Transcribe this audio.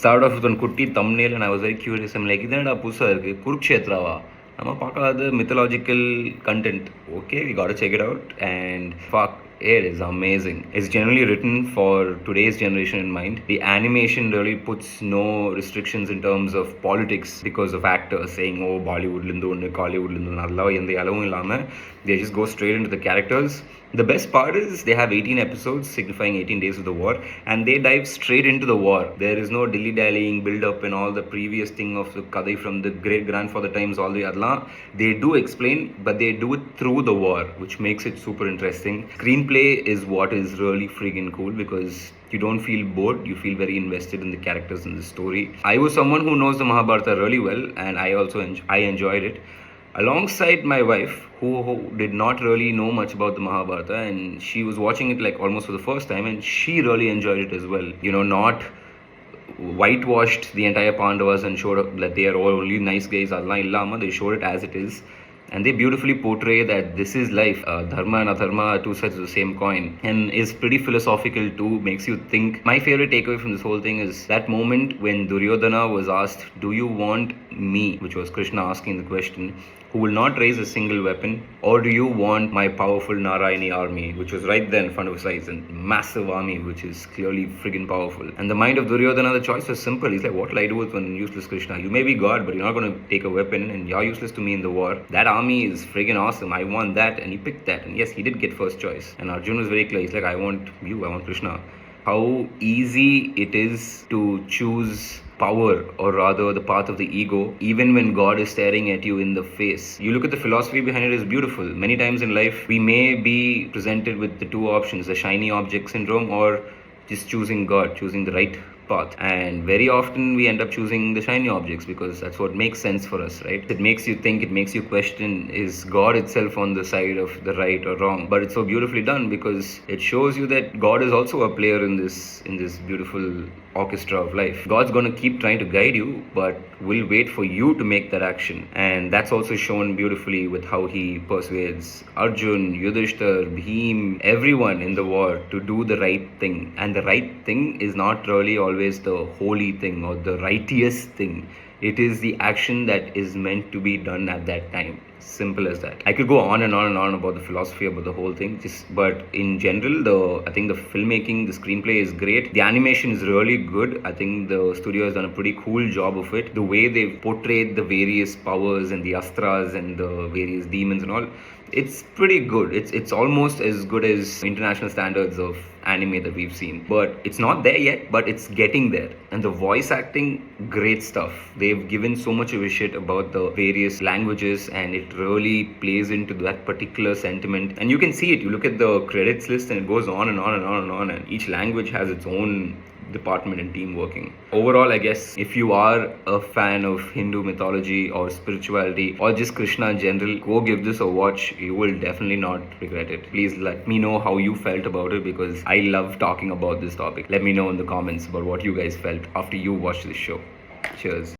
Started off with one kutti thumbnail and I was very curious. I'm like, இதானடா புதுசா இருக்கு குருக்ஷேத்ராவா நம்ம பார்க்காத mythological content. Okay, we gotta check it out and fuck, it is amazing. It's generally written for today's generation in mind. The animation really puts no restrictions in terms of politics because of actors saying, oh, Bollywood lindu onnu Collywood lindu adella endha yalavum illama they just go straight into the characters. The best part is they have 18 episodes signifying 18 days of the war and they dive straight into the war. There is no dilly-dallying build up and all the previous thing of the kadai from the great grandfather times all the adla. They do explain but they do it through the war, which makes it super interesting. Screenplay is what is really freaking cool because you don't feel bored, you feel very invested in the characters and the story. I was someone who knows the Mahabharata really well and I also enjoyed it alongside my wife who did not really know much about the Mahabharata, and she was watching it like almost for the first time and she really enjoyed it as well. You know, not whitewashed the entire Pandavas and showed up that they are all only nice guys. Allah illama, they showed it as it is. And they beautifully portray that this is life. Dharma and adharma are two sides of the same coin and is pretty philosophical too, makes you think. My favorite takeaway from this whole thing is that moment when Duryodhana was asked, do you want me, which was Krishna asking the question, who will not raise a single weapon, or do you want my powerful Narayani army, which was right there in front of his eyes, and massive army which is clearly friggin' powerful. And the mind of Duryodhana, the choice was simple. He's like, what will I do with one useless Krishna? You may be God, but you're not going to take a weapon and you're useless to me in the war. That army is friggin' awesome. I want that. And he picked that. And yes, he did get first choice. And Arjun was very clear. He's like, I want you, I want Krishna. How easy it is to choose power, or rather the path of the ego, even when God is staring at you in the face. You look at the philosophy behind it, is beautiful. Many times in life we may be presented with the two options, the shiny object syndrome or just choosing God, choosing the right path. And very often we end up choosing the shiny objects because that's what makes sense for us, right? It makes you think, it makes you question, is God itself on the side of the right or wrong? But it's so beautifully done because it shows you that God is also a player in this beautiful orchestra of life. God's going to keep trying to guide you, but will wait for you to make that action. And that's also shown beautifully with how he persuades Arjun, Yudhishthir, Bhim, everyone in the war to do the right thing. And the right thing is not really always the holy thing or the righteous thing. It is the action that is meant to be done at that time. Simple as that. I could go on and on and on about the philosophy, about the whole thing. But in general, I think the filmmaking, the screenplay is great. The animation is really good. I think the studio has done a pretty cool job of it. The way they've portrayed the various powers and the astras and the various demons and all, it's pretty good. It's almost as good as international standards of anime that we've seen. But it's not there yet, but it's getting there. And the voice acting, great stuff. They've given so much of a shit about the various languages and it really plays into that particular sentiment. And you can see it. You look at the credits list and it goes on and on and on and on, and each language has its own department and team working. Overall, I guess if you are a fan of Hindu mythology or spirituality or just Krishna in general, go give this a watch. You will definitely not regret it. Please let me know how you felt about it because I love talking about this topic. Let me know in the comments about what you guys felt after you watched this show. Cheers.